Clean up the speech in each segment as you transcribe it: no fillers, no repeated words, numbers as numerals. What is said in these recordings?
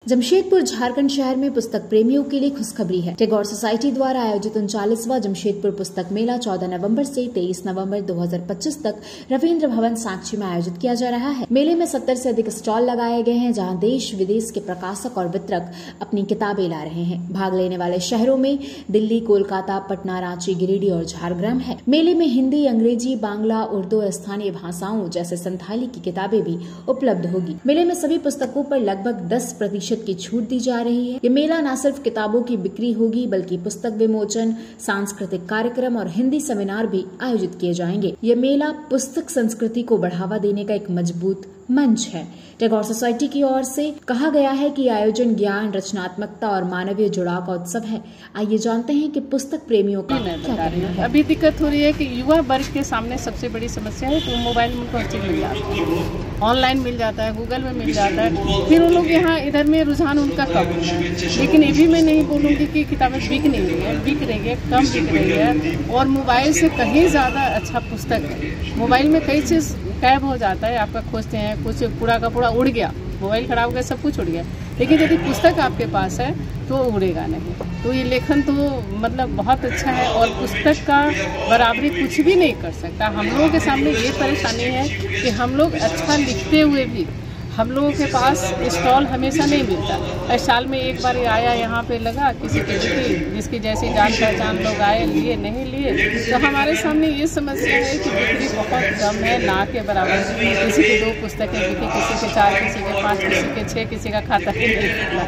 जमशेदपुर झारखंड शहर में पुस्तक प्रेमियों के लिए खुशखबरी है। टैगोर सोसाइटी द्वारा आयोजित 39वां जमशेदपुर पुस्तक मेला 14 नवंबर से 23 नवंबर 2025 तक रविंद्र भवन साक्षी में आयोजित किया जा रहा है। मेले में 70 से अधिक स्टॉल लगाए गए हैं, जहां देश विदेश के प्रकाशक और वितरक अपनी किताबें ला रहे हैं। भाग लेने वाले शहरों में दिल्ली, कोलकाता, पटना, रांची, गिरिडीह और झारग्राम है। मेले में हिंदी, अंग्रेजी, बांग्ला, उर्दू और स्थानीय भाषाओं जैसे संथाली की किताबें भी उपलब्ध होगी। मेले में सभी पुस्तकों पर लगभग 10% की छूट दी जा रही है। ये मेला न सिर्फ किताबों की बिक्री होगी, बल्कि पुस्तक विमोचन, सांस्कृतिक कार्यक्रम और हिंदी सेमिनार भी आयोजित किए जाएंगे। ये मेला पुस्तक संस्कृति को बढ़ावा देने का एक मजबूत मंच है। टैगोर सोसाइटी की ओर से कहा गया है कि आयोजन ज्ञान, रचनात्मकता और मानवीय जुड़ाव का उत्सव है। आइए जानते हैं कि पुस्तक प्रेमियों का क्या कहना है। अभी दिक्कत हो रही है कि युवा वर्ग के सामने सबसे बड़ी समस्या है कि मोबाइल में उनको हर चीज मिल जाता है, ऑनलाइन मिल जाता है, गूगल में मिल जाता है, फिर उन लोग यहाँ इधर में रुझान उनका कम होता है। लेकिन ये भी मैं नहीं बोलूँगी कि किताबें बिक नहीं रही है, बिक रही है, कम बिक रही है और मोबाइल से कहीं ज़्यादा अच्छा पुस्तक है। मोबाइल में कई चीज़ गायब हो जाता है, आपका खोजते हैं, कुछ पूरा का पूरा उड़ गया, मोबाइल खराब हो गया, सब कुछ उड़ गया। लेकिन यदि पुस्तक आपके पास है तो उड़ेगा नहीं। तो ये लेखन तो मतलब बहुत अच्छा है और पुस्तक का बराबरी कुछ भी नहीं कर सकता। हम लोगों के सामने ये परेशानी है कि हम लोग अच्छा लिखते हुए भी हम लोगों के पास स्टॉल हमेशा नहीं मिलता। साल में एक बार आया, यहाँ पे लगा, किसी की बिक्री, जिसकी जैसी जान पहचान लोग आए, लिए नहीं लिए। तो हमारे सामने ये समस्या है कि बिक्री बहुत कम है, ना के बराबर। किसी की 2 पुस्तकें बिकी, किसी के 4, किसी के 5, किसी के 6, किसी का खाता ही नहीं खुला।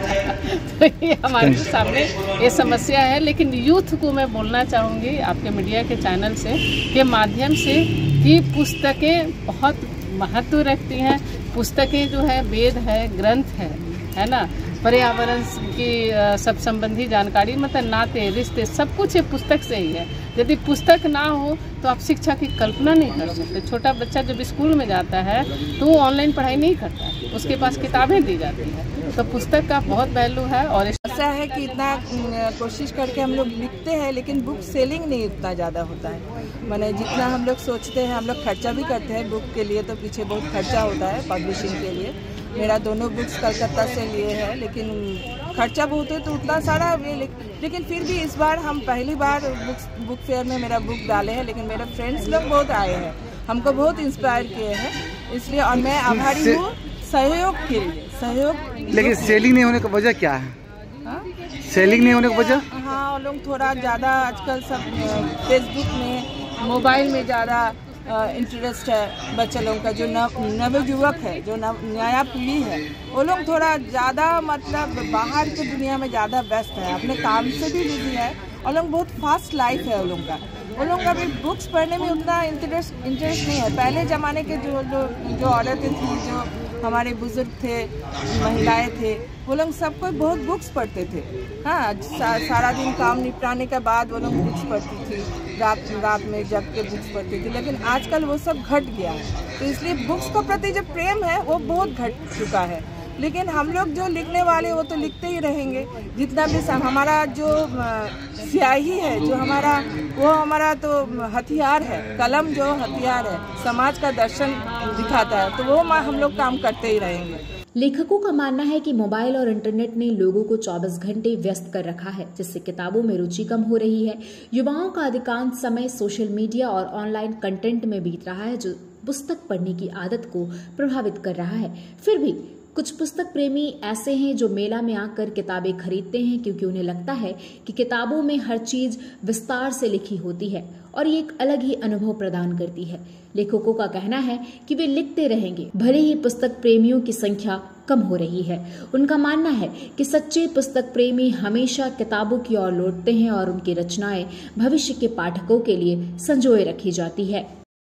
तो ये हमारे सामने ये समस्या है। लेकिन यूथ को मैं बोलना चाहूँगी आपके मीडिया के चैनल से के माध्यम से कि पुस्तकें बहुत महत्व रखती हैं। पुस्तकें जो है वेद है, ग्रंथ है ना, पर्यावरण की सब संबंधी जानकारी, मतलब नाते रिश्ते सब कुछ ये पुस्तक से ही है। यदि पुस्तक ना हो तो आप शिक्षा की कल्पना नहीं कर सकते। छोटा बच्चा जब स्कूल में जाता है तो वो ऑनलाइन पढ़ाई नहीं करता है, उसके पास किताबें दी जाती हैं। तो पुस्तक का बहुत वैल्यू है। और ऐसा है कि इतना कोशिश करके हम लोग लिखते हैं, लेकिन बुक सेलिंग नहीं उतना ज़्यादा होता है। माने जितना हम लोग सोचते हैं, हम लोग खर्चा भी करते हैं बुक के लिए, तो पीछे बहुत खर्चा होता है पब्लिशिंग के लिए। मेरा दोनों बुक्स कलकत्ता से लिए हैं, लेकिन खर्चा बहुत है तो उतना सारा, लेकिन फिर भी इस बार हम पहली बार बुक फेयर में मेरा बुक डाले हैं। लेकिन मेरे फ्रेंड्स लोग बहुत आए हैं, हमको बहुत इंस्पायर किए हैं, इसलिए और मैं आभारी हूँ सहयोग के लिए। सहयोग। लेकिन सेलिंग नहीं होने की वजह क्या है? सेलिंग नहीं होने की वजह? हाँ, लोग थोड़ा ज़्यादा आजकल सब फेसबुक में, मोबाइल में ज़्यादा इंटरेस्ट है बच्चे लोगों का। जो नवयुवक है, जो नया पीढ़ी है, वो लोग थोड़ा ज़्यादा मतलब बाहर की दुनिया में ज़्यादा व्यस्त है, अपने काम से भी बिजी है और लोग बहुत फास्ट लाइफ है वो लोग का भी बुक्स पढ़ने में उतना इंटरेस्ट नहीं है। पहले ज़माने के जो औरतें थी, जो हमारे बुजुर्ग थे, महिलाएं थे, वो लोग सबको बहुत बुक्स पढ़ते थे। हाँ, सारा दिन काम निपटाने के बाद वो लोग बुक्स पढ़ती थी, रात में जग के बुक्स पढ़ती थी। लेकिन आजकल वो सब घट गया है, तो इसलिए बुक्स के प्रति जो प्रेम है वो बहुत घट चुका है। लेकिन हम लोग जो लिखने वाले वो तो लिखते ही रहेंगे। जितना भी हमारा जो स्याही है, जो हमारा तो हथियार है, कलम जो हथियार है, समाज का दर्शन दिखाता है, तो वो हम लोग काम करते ही रहेंगे। लेखकों का मानना है कि मोबाइल और इंटरनेट ने लोगों को 24 घंटे व्यस्त कर रखा है, जिससे किताबों में रुचि कम हो रही है। युवाओं का अधिकांश समय सोशल मीडिया और ऑनलाइन कंटेंट में बीत रहा है, जो पुस्तक पढ़ने की आदत को प्रभावित कर रहा है। फिर भी कुछ पुस्तक प्रेमी ऐसे हैं जो मेला में आकर किताबें खरीदते हैं, क्योंकि उन्हें लगता है कि किताबों में हर चीज विस्तार से लिखी होती है और ये एक अलग ही अनुभव प्रदान करती है। लेखकों का कहना है कि वे लिखते रहेंगे, भले ही पुस्तक प्रेमियों की संख्या कम हो रही है। उनका मानना है कि सच्चे पुस्तक प्रेमी हमेशा किताबों की ओर लौटते हैं और उनकी रचनाएं भविष्य के पाठकों के लिए संजोए रखी जाती है।